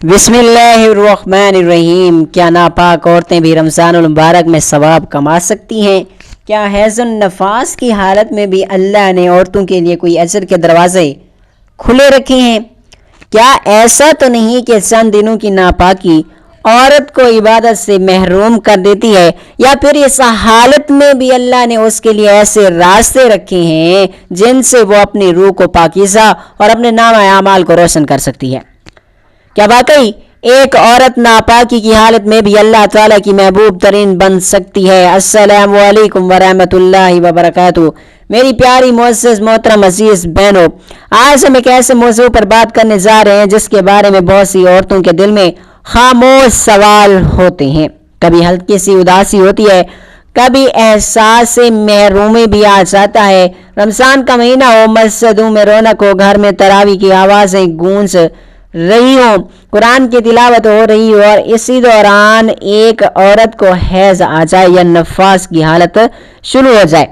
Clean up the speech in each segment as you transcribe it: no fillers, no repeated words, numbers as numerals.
بسم اللہ الرحمن الرحیم۔ کیا ناپاک عورتیں بھی رمضان المبارک میں ثواب کما سکتی ہیں؟ کیا حیض النفاس کی حالت میں بھی اللہ نے عورتوں کے لیے کوئی اجر کے دروازے کھلے رکھے ہیں؟ کیا ایسا تو نہیں کہ چند دنوں کی ناپاکی عورت کو عبادت سے محروم کر دیتی ہے، یا پھر اس حالت میں بھی اللہ نے اس کے لیے ایسے راستے رکھے ہیں جن سے وہ اپنی روح کو پاکیزہ اور اپنے نامہ اعمال کو روشن کر سکتی ہے؟ کیا واقعی ایک عورت ناپاکی کی حالت میں بھی اللہ تعالیٰ کی محبوب ترین بن سکتی ہے؟ السلام علیکم ورحمۃ اللہ وبرکاتہ۔ میری پیاری معزز محترم عزیز بہنوں، آج ہم ایک ایسے موضوع پر بات کرنے جا رہے ہیں جس کے بارے میں بہت سی عورتوں کے دل میں خاموش سوال ہوتے ہیں۔ کبھی ہلکی سی اداسی ہوتی ہے، کبھی احساس محرومی بھی آ جاتا ہے۔ رمضان کا مہینہ ہو، مسجدوں میں رونق ہو، گھر میں تراویح کی آوازیں گونج رہی ہوں، قرآن کی تلاوت ہو رہی ہو، اور اسی دوران ایک عورت کو حیض آ جائے یا نفاس کی حالت شروع ہو جائے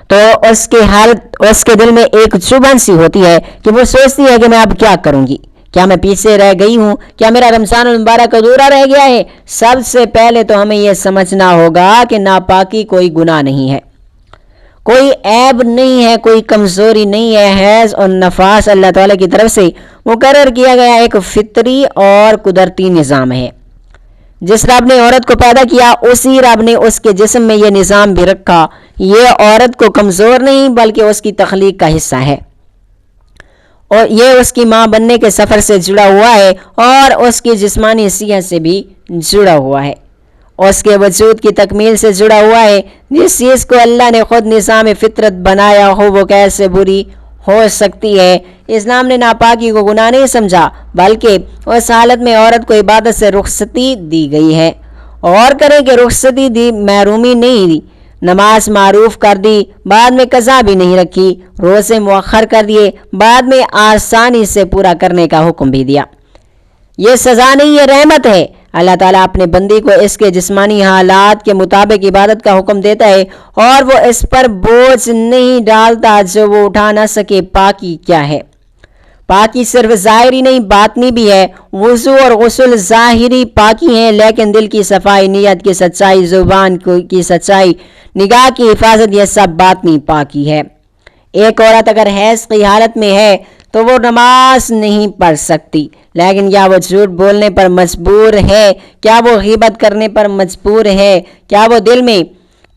تو اس کے دل میں ایک چبھن سی ہوتی ہے کہ وہ سوچتی ہے کہ میں اب کیا کروں گی؟ کیا میں پیچھے رہ گئی ہوں؟ کیا میرا رمضان المبارک ادھورا رہ گیا ہے؟ سب سے پہلے تو ہمیں یہ سمجھنا ہوگا کہ ناپاکی کوئی گناہ نہیں ہے، کوئی عیب نہیں ہے، کوئی کمزوری نہیں ہے۔ حیض اور نفاس اللہ تعالیٰ کی طرف سے مقرر کیا گیا ایک فطری اور قدرتی نظام ہے۔ جس رب نے عورت کو پیدا کیا، اسی رب نے اس کے جسم میں یہ نظام بھی رکھا۔ یہ عورت کو کمزور نہیں بلکہ اس کی تخلیق کا حصہ ہے، اور یہ اس کی ماں بننے کے سفر سے جڑا ہوا ہے اور اس کی جسمانی صحت سے بھی جڑا ہوا ہے، اس کے وجود کی تکمیل سے جڑا ہوا ہے۔ جس چیز کو اللہ نے خود نظام فطرت بنایا ہو وہ کیسے بری ہو سکتی ہے؟ اسلام نے ناپاکی کو گناہ نہیں سمجھا، بلکہ اس حالت میں عورت کو عبادت سے رخصتی دی گئی ہے۔ اور کریں کہ رخصتی دی، محرومی نہیں دی۔ نماز معروف کر دی، بعد میں قضا بھی نہیں رکھی، روزے مؤخر کر دیے، بعد میں آسانی سے پورا کرنے کا حکم بھی دیا۔ یہ سزا نہیں، یہ رحمت ہے۔ اللہ تعالیٰ اپنے بندی کو اس کے جسمانی حالات کے مطابق عبادت کا حکم دیتا ہے، اور وہ اس پر بوجھ نہیں ڈالتا جو وہ اٹھا نہ سکے۔ پاکی کیا ہے؟ پاکی صرف ظاہری نہیں، باطنی بھی ہے۔ وضو اور غسل ظاہری پاکی ہیں، لیکن دل کی صفائی، نیت کی سچائی، زبان کی سچائی، نگاہ کی حفاظت، یہ سب باطنی پاکی ہے۔ ایک عورت اگر حیض کی حالت میں ہے تو وہ نماز نہیں پڑھ سکتی، لیکن کیا وہ جھوٹ بولنے پر مجبور ہے؟ کیا وہ غیبت کرنے پر مجبور ہے؟ کیا وہ دل میں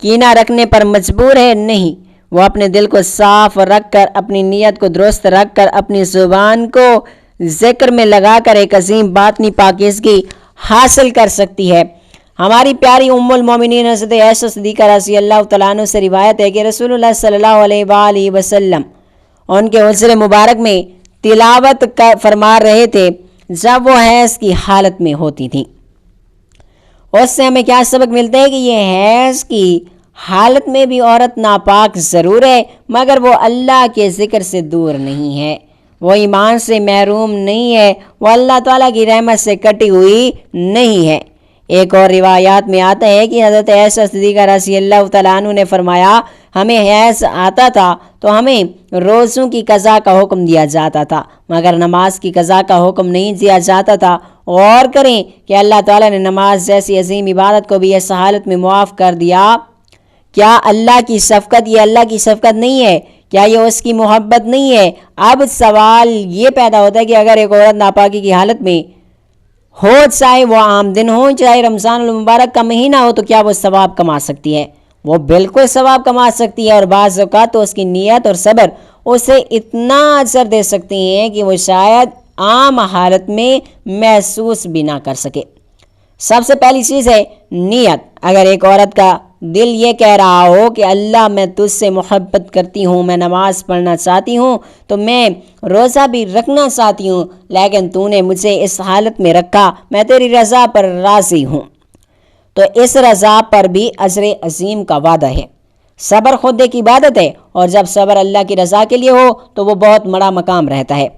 کینہ رکھنے پر مجبور ہے؟ نہیں۔ وہ اپنے دل کو صاف رکھ کر، اپنی نیت کو درست رکھ کر، اپنی زبان کو ذکر میں لگا کر ایک عظیم باطنی پاکیزگی حاصل کر سکتی ہے۔ ہماری پیاری ام المومنین حضرت عائشہ صدیقہ رضی اللہ تعالیٰ عنہ سے روایت ہے کہ رسول اللہ صلی اللہ علیہ وآلہ وسلم ان کے حجرے مبارک میں تلاوت فرما رہے تھے جب وہ حیض کی حالت میں ہوتی تھی۔ اس سے ہمیں کیا سبق ملتا ہے کہ یہ حیض کی حالت میں بھی عورت ناپاک ضرور ہے، مگر وہ اللہ کے ذکر سے دور نہیں ہے، وہ ایمان سے محروم نہیں ہے، وہ اللہ تعالیٰ کی رحمت سے کٹی ہوئی نہیں ہے۔ ایک اور روایات میں آتا ہے کہ حضرت عائشہ صدیقہ رضی اللہ تعالیٰ عنہ نے فرمایا، ہمیں حیض آتا تھا تو ہمیں روزوں کی قضا کا حکم دیا جاتا تھا، مگر نماز کی قضا کا حکم نہیں دیا جاتا تھا۔ اور کریں کہ اللہ تعالیٰ نے نماز جیسی عظیم عبادت کو بھی اس حالت میں معاف کر دیا۔ کیا اللہ کی شفقت یہ اللہ کی شفقت نہیں ہے؟ کیا یہ اس کی محبت نہیں ہے؟ اب سوال یہ پیدا ہوتا ہے کہ اگر ایک عورت ناپاکی کی حالت میں ہو، چاہے وہ عام دن ہو، چاہے رمضان المبارک کا مہینہ ہو، تو کیا وہ ثواب کما سکتی ہے؟ وہ بالکل ثواب کما سکتی ہے، اور بعض اوقات تو اس کی نیت اور صبر اسے اتنا اجر دے سکتی ہیں کہ وہ شاید عام حالت میں محسوس بھی نہ کر سکے۔ سب سے پہلی چیز ہے نیت۔ اگر ایک عورت کا دل یہ کہہ رہا ہو کہ اللہ میں تجھ سے محبت کرتی ہوں، میں نماز پڑھنا چاہتی ہوں، تو میں روزہ بھی رکھنا چاہتی ہوں، لیکن تو نے مجھے اس حالت میں رکھا، میں تیری رضا پر راضی ہوں، تو اس رضا پر بھی اجر عظیم کا وعدہ ہے۔ صبر خود ایک عبادت ہے، اور جب صبر اللہ کی رضا کے لیے ہو تو وہ بہت بڑا مقام رہتا ہے۔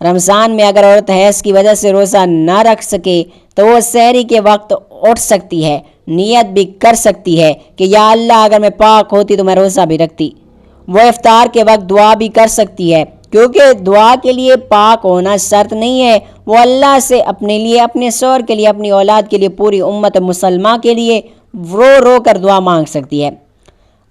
رمضان میں اگر عورت حیض کی وجہ سے روزہ نہ رکھ سکے تو وہ سحری کے وقت اٹھ سکتی ہے، نیت بھی کر سکتی ہے کہ یا اللہ اگر میں پاک ہوتی تو میں روزہ بھی رکھتی۔ وہ افطار کے وقت دعا بھی کر سکتی ہے، کیونکہ دعا کے لیے پاک ہونا شرط نہیں ہے، وہ اللہ سے اپنے لیے، اپنے شوہر کے لیے، اپنی اولاد کے لیے، پوری امت مسلمہ کے لیے رو رو کر دعا مانگ سکتی ہے۔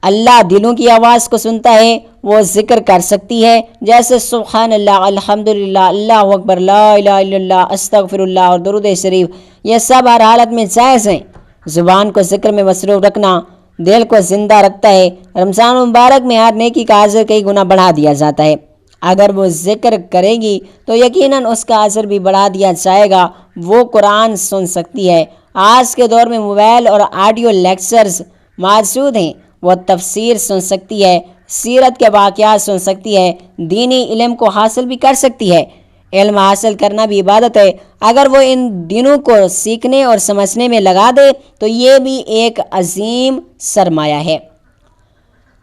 اللہ دلوں کی آواز کو سنتا ہے، وہ ذکر کر سکتی ہے، جیسے سبحان اللہ، الحمدللہ، اللہ اکبر، لا الہ الا اللہ، استغفر اللہ اور درود شریف، یہ سب ہر حالت میں جائز ہیں۔ زبان کو ذکر میں مصروف رکھنا دل کو زندہ رکھتا ہے۔ رمضان مبارک میں ہر نیکی کا اجر کئی گنا بڑھا دیا جاتا ہے۔ اگر وہ ذکر کرے گی تو یقیناً اس کا اجر بھی بڑھا دیا جائے گا۔ وہ قرآن سن سکتی ہے۔ آج کے دور میں موبائل اور آڈیو لیکچرز موجود ہیں، وہ تفسیر سن سکتی ہے، سیرت کے واقعات سن سکتی ہے، دینی علم کو حاصل بھی کر سکتی ہے۔ علم حاصل کرنا بھی عبادت ہے۔ اگر وہ ان دنوں کو سیکھنے اور سمجھنے میں لگا دے تو یہ بھی ایک عظیم سرمایہ ہے۔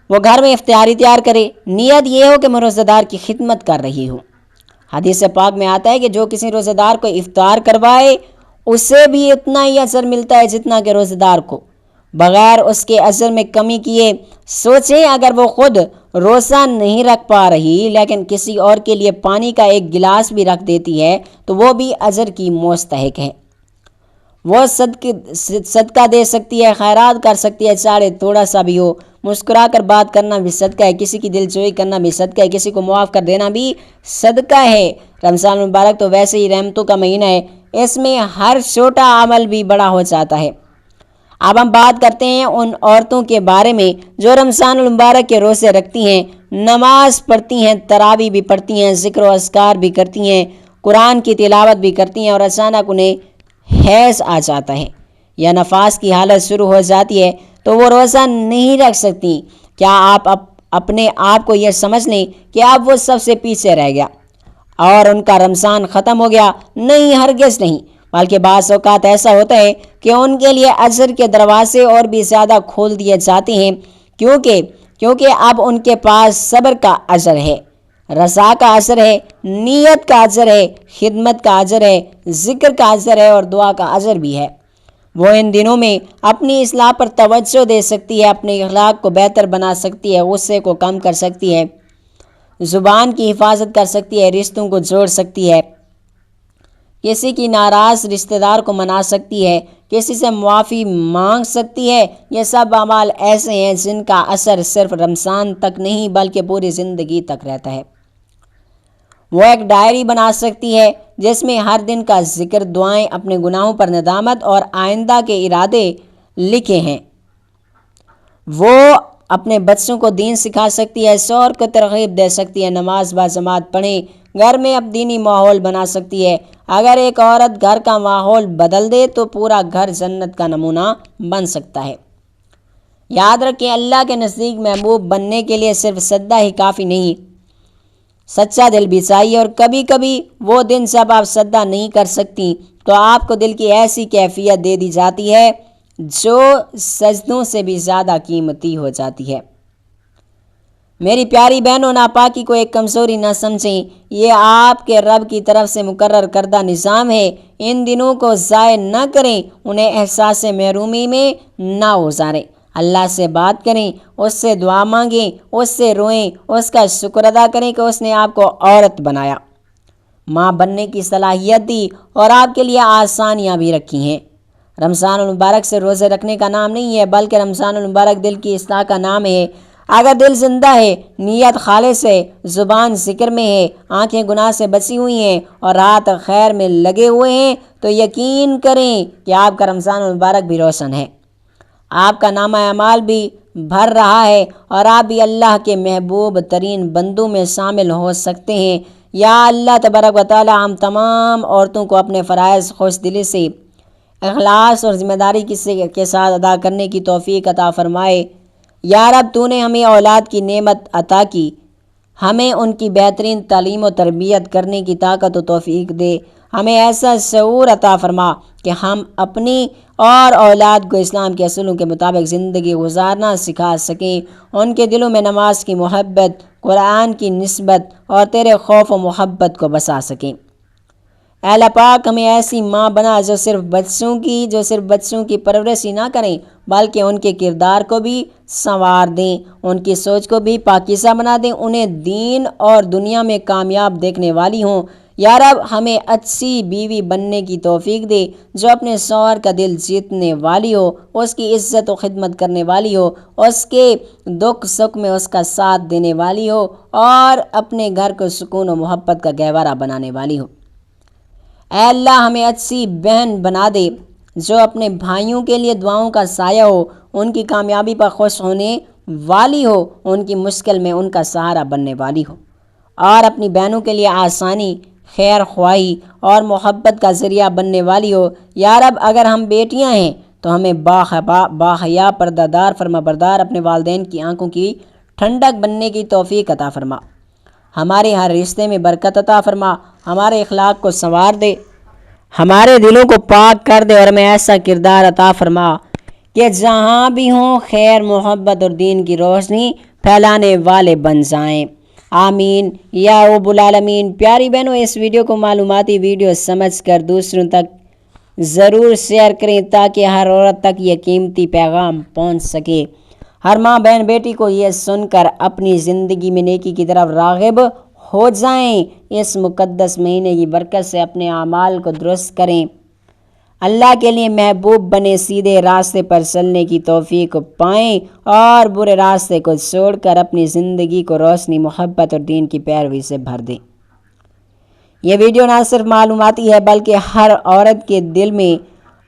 وہ گھر میں افطاری تیار کرے، نیت یہ ہو کہ میں روزہ دار کی خدمت کر رہی ہوں۔ حدیث پاک میں آتا ہے کہ جو کسی روزہ دار کو افطار کروائے اسے بھی اتنا ہی اجر ملتا ہے جتنا کہ روزہ دار کو، بغیر اس کے اجر میں کمی کیے۔ سوچیں اگر وہ خود روزہ نہیں رکھ پا رہی لیکن کسی اور کے لیے پانی کا ایک گلاس بھی رکھ دیتی ہے تو وہ بھی اجر کی مستحق ہے۔ وہ صدقہ دے سکتی ہے، خیرات کر سکتی ہے، چاہے تھوڑا سا بھی ہو۔ مسکرا کر بات کرنا بھی صدقہ ہے، کسی کی دل جوئی کرنا بھی صدقہ ہے، کسی کو معاف کر دینا بھی صدقہ ہے۔ رمضان مبارک تو ویسے ہی رحمتوں کا مہینہ ہے، اس میں ہر چھوٹا عمل بھی بڑا ہو جاتا ہے۔ اب ہم بات کرتے ہیں ان عورتوں کے بارے میں جو رمضان المبارک کے روزے رکھتی ہیں، نماز پڑھتی ہیں، تراویح بھی پڑھتی ہیں، ذکر و اذکار بھی کرتی ہیں، قرآن کی تلاوت بھی کرتی ہیں، اور اچانک انہیں حیض آ جاتا ہے یا نفاس کی حالت شروع ہو جاتی ہے تو وہ روزہ نہیں رکھ سکتی۔ کیا آپ اپنے آپ کو یہ سمجھ لیں کہ اب وہ سب سے پیچھے رہ گیا اور ان کا رمضان ختم ہو گیا؟ نہیں، ہرگز نہیں، بلکہ بعض اوقات ایسا ہوتا ہے کہ ان کے لیے اجر کے دروازے اور بھی زیادہ کھول دیے جاتے ہیں، کیونکہ اب ان کے پاس صبر کا اجر ہے، رضا کا اجر ہے، نیت کا اجر ہے، خدمت کا اجر ہے، ذکر کا اجر ہے اور دعا کا اجر بھی ہے۔ وہ ان دنوں میں اپنی اصلاح پر توجہ دے سکتی ہے، اپنے اخلاق کو بہتر بنا سکتی ہے، غصے کو کم کر سکتی ہے، زبان کی حفاظت کر سکتی ہے، رشتوں کو جوڑ سکتی ہے، کسی کی ناراض رشتہ دار کو منا سکتی ہے، کسی سے معافی مانگ سکتی ہے۔ یہ سب اعمال ایسے ہیں جن کا اثر صرف رمضان تک نہیں بلکہ پوری زندگی تک رہتا ہے۔ وہ ایک ڈائری بنا سکتی ہے جس میں ہر دن کا ذکر، دعائیں، اپنے گناہوں پر ندامت اور آئندہ کے ارادے لکھے ہیں۔ وہ اپنے بچوں کو دین سکھا سکتی ہے، شوہر کو ترغیب دے سکتی ہے، نماز باجماعت پڑھیں، گھر میں اب دینی ماحول بنا سکتی ہے۔ اگر ایک عورت گھر کا ماحول بدل دے تو پورا گھر جنت کا نمونہ بن سکتا ہے۔ یاد رکھیں، اللہ کے نزدیک محبوب بننے کے لیے صرف سجدہ ہی کافی نہیں، سچا دل بھی چاہیے۔ اور کبھی کبھی وہ دن جب آپ سجدہ نہیں کر سکتی تو آپ کو دل کی ایسی کیفیت دے دی جاتی ہے جو سجدوں سے بھی زیادہ قیمتی ہو جاتی ہے۔ میری پیاری بہنوں، ناپاکی کو ایک کمزوری نہ سمجھیں، یہ آپ کے رب کی طرف سے مقرر کردہ نظام ہے۔ ان دنوں کو ضائع نہ کریں، انہیں احساس محرومی میں نہ گزاریں۔ اللہ سے بات کریں، اس سے دعا مانگیں، اس سے روئیں، اس کا شکر ادا کریں کہ اس نے آپ کو عورت بنایا، ماں بننے کی صلاحیت دی اور آپ کے لیے آسانیاں بھی رکھی ہیں۔ رمضان المبارک سے روزے رکھنے کا نام نہیں ہے بلکہ رمضان المبارک دل کی اصلاح کا نام ہے۔ اگر دل زندہ ہے، نیت خالص ہے، زبان ذکر میں ہے، آنکھیں گناہ سے بچی ہوئی ہیں اور ہاتھ خیر میں لگے ہوئے ہیں تو یقین کریں کہ آپ کا رمضان المبارک بھی روشن ہے، آپ کا نامہ اعمال بھی بھر رہا ہے اور آپ بھی اللہ کے محبوب ترین بندوں میں شامل ہو سکتے ہیں۔ یا اللہ تبارک و تعالی ہم تمام عورتوں کو اپنے فرائض خوش دلی سے، اخلاص اور ذمہ داری کے ساتھ ادا کرنے کی توفیق عطا فرمائے۔ یا رب، تو نے ہمیں اولاد کی نعمت عطا کی، ہمیں ان کی بہترین تعلیم و تربیت کرنے کی طاقت و توفیق دے۔ ہمیں ایسا شعور عطا فرما کہ ہم اپنی اور اولاد کو اسلام کے اصولوں کے مطابق زندگی گزارنا سکھا سکیں، ان کے دلوں میں نماز کی محبت، قرآن کی نسبت اور تیرے خوف و محبت کو بسا سکیں۔ اے اللہ پاک، ہمیں ایسی ماں بنا جو صرف بچوں کی پرورش ہی نہ کریں بلکہ ان کے کردار کو بھی سنوار دیں، ان کی سوچ کو بھی پاکیزہ بنا دیں، انہیں دین اور دنیا میں کامیاب دیکھنے والی ہوں۔ یا رب ہمیں اچھی بیوی بننے کی توفیق دے جو اپنے شوہر کا دل جیتنے والی ہو، اس کی عزت و خدمت کرنے والی ہو، اس کے دکھ سکھ میں اس کا ساتھ دینے والی ہو اور اپنے گھر کو سکون و محبت کا گہوارہ بنانے والی ہو۔ اے اللہ ہمیں اچھی بہن بنا دے جو اپنے بھائیوں کے لیے دعاؤں کا سایہ ہو، ان کی کامیابی پر خوش ہونے والی ہو، ان کی مشکل میں ان کا سہارا بننے والی ہو، اور اپنی بہنوں کے لیے آسانی، خیر خواہی اور محبت کا ذریعہ بننے والی ہو۔ یا رب اگر ہم بیٹیاں ہیں تو ہمیں باحیا پردہ دار فرما بردار اپنے والدین کی آنکھوں کی ٹھنڈک بننے کی توفیق عطا فرما، ہمارے ہر رشتے میں برکت عطا فرما، ہمارے اخلاق کو سنوار دے، ہمارے دلوں کو پاک کر دے اور ہمیں ایسا کردار عطا فرما کہ جہاں بھی ہوں خیر محبت اور دین کی روشنی پھیلانے والے بن جائیں۔ آمین یا رب العالمین۔ پیاری بہنوں، اس ویڈیو کو معلوماتی ویڈیو سمجھ کر دوسروں تک ضرور شیئر کریں تاکہ ہر عورت تک یہ قیمتی پیغام پہنچ سکے۔ ہر ماں بہن بیٹی کو یہ سن کر اپنی زندگی میں نیکی کی طرف راغب ہو جائیں، اس مقدس مہینے کی برکت سے اپنے اعمال کو درست کریں، اللہ کے لیے محبوب بنے، سیدھے راستے پر چلنے کی توفیق پائیں اور برے راستے کو چھوڑ کر اپنی زندگی کو روشنی، محبت اور دین کی پیروی سے بھر دیں۔ یہ ویڈیو نہ صرف معلوماتی ہے بلکہ ہر عورت کے دل میں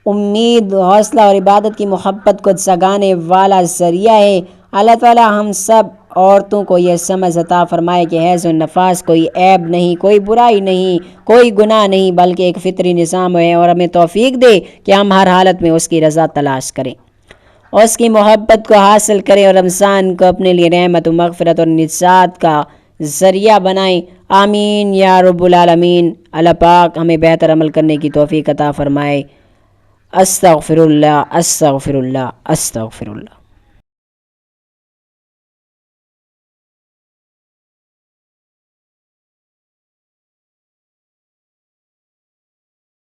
امید، حوصلہ اور عبادت کی محبت کو جگانے والا ذریعہ ہے۔ اللہ تعالی ہم سب عورتوں کو یہ سمجھ عطا فرمائے کہ حیض و نفاس کوئی عیب نہیں، کوئی برائی نہیں، کوئی گناہ نہیں بلکہ ایک فطری نظام ہے، اور ہمیں توفیق دے کہ ہم ہر حالت میں اس کی رضا تلاش کریں، اس کی محبت کو حاصل کریں اور رمضان کو اپنے لیے رحمت و مغفرت اور نجات کا ذریعہ بنائیں۔ آمین یا رب العالمین۔ اللہ پاک ہمیں بہتر عمل کرنے کی توفیق عطا فرمائے۔ استغفر اللہ، استغفر اللہ، استغفر اللہ۔